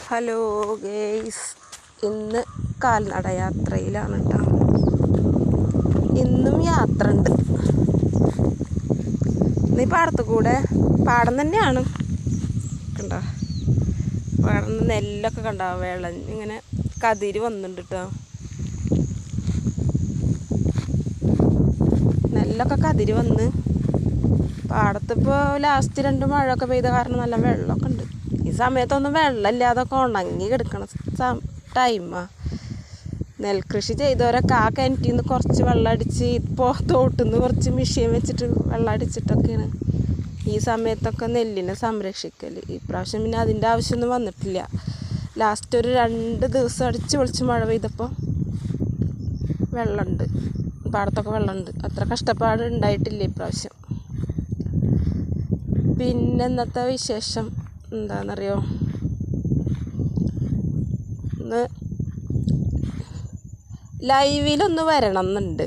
Hello guys, ഇന്ന് കാൽനട യാത്രയിലാണ് കേട്ടോ. ഇന്നും യാത്ര ഉണ്ട്. ഇന്ന് ഈ പാടത്തു കൂടെ പാടം തന്നെയാണ് കണ്ടോ. പാടം നെല്ലൊക്കെ കണ്ടോ, വെള്ളം ഇങ്ങനെ കതിര് വന്നിട്ടുണ്ട് കേട്ടോ. നെല്ലൊക്കെ കതിര് വന്ന് പാടത്തിപ്പോൾ ലാസ്റ്റ് 2 മഴയൊക്കെ പെയ്ത കാരണം നല്ല വെള്ളമൊക്കെ ഉണ്ട്. ഈ സമയത്തൊന്നും വെള്ളമില്ലാതൊക്കെ ഉണങ്ങി കിടക്കണ ടൈമാണ്. നെൽകൃഷി ചെയ്തവരൊക്കെ ആ കിണറ്റിൽ നിന്ന് കുറച്ച് വെള്ളം അടിച്ച് ഇപ്പോൾ തോട്ടിൽ നിന്ന് കുറച്ച് മെഷീൻ വെച്ചിട്ട് വെള്ളം അടിച്ചിട്ടൊക്കെയാണ് ഈ സമയത്തൊക്കെ നെല്ലിനെ സംരക്ഷിക്കൽ. ഈ പ്രാവശ്യം പിന്നെ അതിൻ്റെ ആവശ്യമൊന്നും വന്നിട്ടില്ല. ലാസ്റ്റ് ഒരു 2 ദിവസം അടിച്ച് പൊളിച്ച് മഴ പെയ്തപ്പോൾ വെള്ളമുണ്ട്, പാടത്തൊക്കെ വെള്ളമുണ്ട്. അത്ര കഷ്ടപ്പാട് ഉണ്ടായിട്ടില്ല ഈ പ്രാവശ്യം. പിന്നെ ഇന്നത്തെ വിശേഷം എന്താണെന്നറിയോ, ഇന്ന് ലൈവിലൊന്ന് വരണം എന്നുണ്ട്.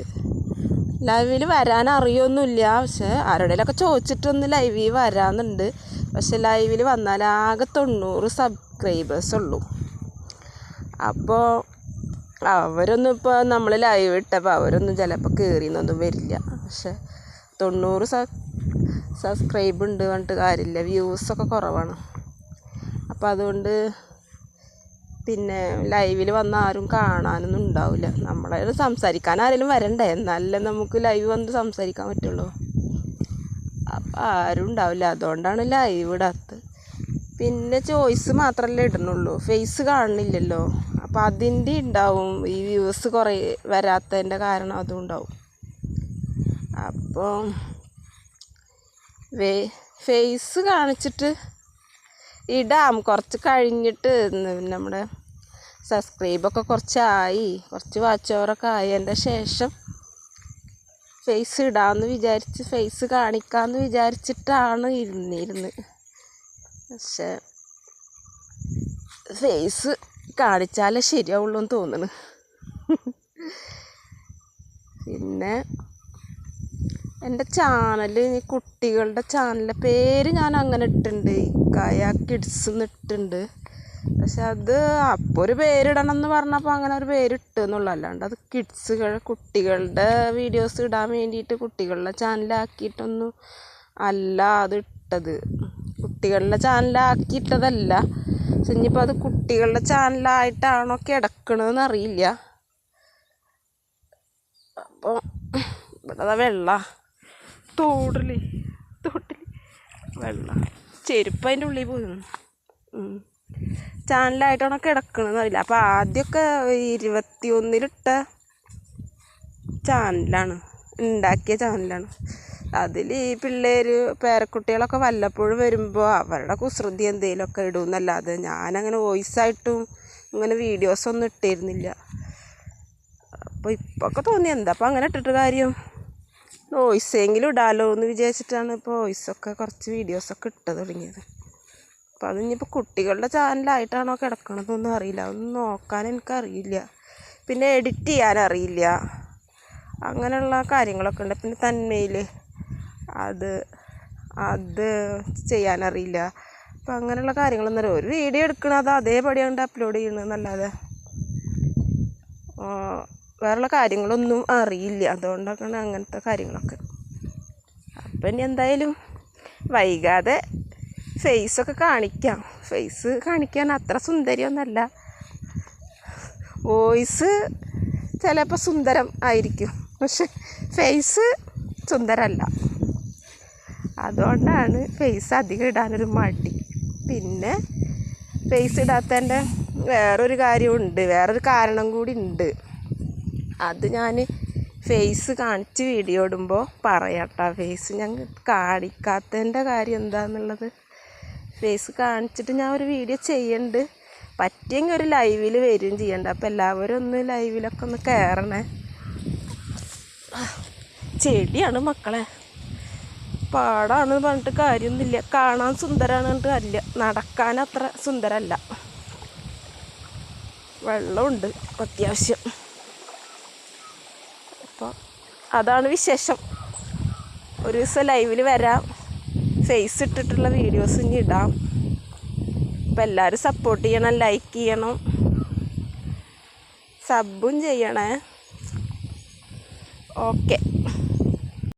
ലൈവിൽ വരാൻ അറിയൊന്നുമില്ല, പക്ഷെ ആരുടെയൊക്കെ ചോദിച്ചിട്ടൊന്ന് ലൈവിൽ വരാമെന്നുണ്ട്. പക്ഷെ ലൈവിൽ വന്നാൽ ആകെ 90 സബ്സ്ക്രൈബേഴ്സ് ഉള്ളൂ. അപ്പോൾ അവരൊന്നും ഇപ്പോൾ നമ്മൾ ലൈവ് ഇട്ടപ്പോൾ അവരൊന്നും ചിലപ്പോൾ കയറിയെന്നൊന്നും വരില്ല. പക്ഷെ 90 സബ്സ്ക്രൈബ് ഉണ്ട് പറഞ്ഞിട്ട് കാര്യമില്ല, വ്യൂസൊക്കെ കുറവാണ്. അപ്പോൾ അതുകൊണ്ട് പിന്നെ ലൈവിൽ വന്ന ആരും കാണാനൊന്നും ഉണ്ടാവില്ല. നമ്മളെ സംസാരിക്കാൻ ആരെങ്കിലും വരണ്ടേ, എന്നാലേ നമുക്ക് ലൈവ് വന്ന് സംസാരിക്കാൻ പറ്റുള്ളൂ. അപ്പം ആരും ഉണ്ടാവില്ല, അതുകൊണ്ടാണ് ലൈവ് ഇടാത്തത്. പിന്നെ ചോയ്സ് മാത്രമല്ലേ ഇടുന്നുള്ളൂ, ഫേസ് കാണുന്നില്ലല്ലോ. അപ്പോൾ അതിൻ്റെ ഉണ്ടാവും ഈ വ്യൂസ് കുറേ വരാത്തതിൻ്റെ കാരണം, അതും ഉണ്ടാവും. അപ്പോൾ ഫേസ് കാണിച്ചിട്ട് ഇടാം കുറച്ച് കഴിഞ്ഞിട്ട്. നമ്മുടെ സബ്സ്ക്രൈബൊക്കെ കുറച്ചായി, കുറച്ച് വാച്ച് ഓവറൊക്കെ ആയതിൻ്റെ ശേഷം ഫേസ് ഇടാമെന്ന് വിചാരിച്ച്, ഫേസ് കാണിക്കാമെന്ന് വിചാരിച്ചിട്ടാണ് ഇരുന്നിരുന്നത്. പക്ഷേ ഫേസ് കാണിച്ചാലേ ശരിയാവുള്ളൂ എന്ന് തോന്നുന്നു. പിന്നെ എൻ്റെ ചാനൽ, കുട്ടികളുടെ ചാനലിൻ്റെ പേര് ഞാൻ അങ്ങനെ ഇട്ടിട്ടുണ്ട്, ഇക്കായ കിഡ്സ് എന്ന് ഇട്ടിട്ടുണ്ട്. പക്ഷെ അത് അപ്പോൾ ഒരു പേരിടണം എന്ന് പറഞ്ഞപ്പോൾ അങ്ങനെ ഒരു പേരിട്ടെന്നുള്ളൂ. അല്ലാണ്ട് അത് കുട്ടികളുടെ വീഡിയോസ് ഇടാൻ വേണ്ടിയിട്ട് കുട്ടികളുടെ ചാനലാക്കിയിട്ടൊന്നും അല്ല അത് ഇട്ടത്. കുട്ടികളുടെ ചാനലാക്കിയിട്ടതല്ല. പക്ഷെ ഇനിയിപ്പോൾ അത് കുട്ടികളുടെ ചാനലായിട്ടാണോ കിടക്കണമെന്ന് അറിയില്ല. അപ്പോൾ ഇവിടെ വെള്ളം തോട്ടിൽ വെള്ളം, ചെരുപ്പ് അതിൻ്റെ ഉള്ളിൽ പോയിരുന്നു. ചാനലായിട്ടാണോ കിടക്കണമെന്ന് അറിയില്ല. അപ്പോൾ ആദ്യമൊക്കെ 21-ലിട്ട ചാനലാണ്, ഉണ്ടാക്കിയ ചാനലാണ്. അതിൽ ഈ പിള്ളേർ പേരക്കുട്ടികളൊക്കെ വല്ലപ്പോഴും വരുമ്പോൾ അവരുടെ കുസൃതി എന്തെങ്കിലുമൊക്കെ ഇടുമെന്നല്ലാതെ ഞാനങ്ങനെ വോയിസായിട്ടും ഇങ്ങനെ വീഡിയോസൊന്നും ഇട്ടിരുന്നില്ല. അപ്പോൾ ഇപ്പൊക്കെ തോന്നി എന്താ അപ്പോൾ അങ്ങനെ ഇട്ടിട്ട് കാര്യം, വോയിസെങ്കിലും ഇടാമല്ലോ എന്ന് വിചാരിച്ചിട്ടാണ് ഇപ്പോൾ വോയിസൊക്കെ കുറച്ച് വീഡിയോസൊക്കെ ഇട്ട് തുടങ്ങിയത്. അപ്പോൾ അത് ഇനിയിപ്പോൾ കുട്ടികളുടെ ചാനലായിട്ടാണോ കിടക്കണതൊന്നും അറിയില്ല, അതൊന്നും നോക്കാൻ എനിക്കറിയില്ല. പിന്നെ എഡിറ്റ് ചെയ്യാനറിയില്ല, അങ്ങനെയുള്ള കാര്യങ്ങളൊക്കെ ഉണ്ട്. പിന്നെ തന്മയിൽ അത് ചെയ്യാനറിയില്ല. അപ്പോൾ അങ്ങനെയുള്ള കാര്യങ്ങളൊന്നും അറിയില്ല. ഒരു വീഡിയോ എടുക്കണത് അതേപടി കൊണ്ട് അപ്ലോഡ് ചെയ്യണമെന്നല്ലാതെ വേറെയുള്ള കാര്യങ്ങളൊന്നും അറിയില്ല. അതുകൊണ്ടൊക്കെയാണ് അങ്ങനത്തെ കാര്യങ്ങളൊക്കെ. അപ്പം ഇനി എന്തായാലും വൈകാതെ ഫേസൊക്കെ കാണിക്കാം. ഫേസ് കാണിക്കാൻ അത്ര സുന്ദരിയൊന്നുമല്ല, വോയിസ് ചിലപ്പോൾ സുന്ദരം ആയിരിക്കും, പക്ഷെ ഫേസ് സുന്ദരമല്ല. അതുകൊണ്ടാണ് ഫേസ് അധികം ഇടാനൊരു മടി. പിന്നെ ഫേസ് ഇടാത്തതിൻ്റെ വേറൊരു കാര്യമുണ്ട്, വേറൊരു കാരണം കൂടി ഉണ്ട്. അത് ഞാൻ ഫേസ് കാണിച്ച് വീഡിയോ ഇടുമ്പോൾ പറയാം കേട്ടോ. ഫേസ് ഞാൻ കാണിക്കാത്തതിൻ്റെ കാര്യം എന്താണെന്നുള്ളത് ഫേസ് കാണിച്ചിട്ട് ഞാൻ ഒരു വീഡിയോ ചെയ്യുന്നുണ്ട്. പറ്റിയെങ്കിൽ ഒരു ലൈവിൽ വരികയും ചെയ്യണ്ട. അപ്പോൾ എല്ലാവരും ഒന്ന് ലൈവിലൊക്കെ ഒന്ന് കയറണേ. ചെടിയാണ് മക്കളെ, പാടാണ് പറഞ്ഞിട്ട് കാര്യമൊന്നുമില്ല. കാണാൻ സുന്ദരമാണ് പറഞ്ഞിട്ട് കാര്യമില്ല, നടക്കാൻ അത്ര സുന്ദരമല്ല. വെള്ളമുണ്ട് അത്യാവശ്യം. അപ്പോൾ അതാണ് വിശേഷം. ഒരു ദിവസം ലൈവിൽ വരാം, ഫേസ് ഇട്ടിട്ടുള്ള വീഡിയോസ് ഇനി ഇടാം. അപ്പോൾ എല്ലാവരും സപ്പോർട്ട് ചെയ്യണം, ലൈക്ക് ചെയ്യണം, സബും ചെയ്യണേ. ഓക്കെ.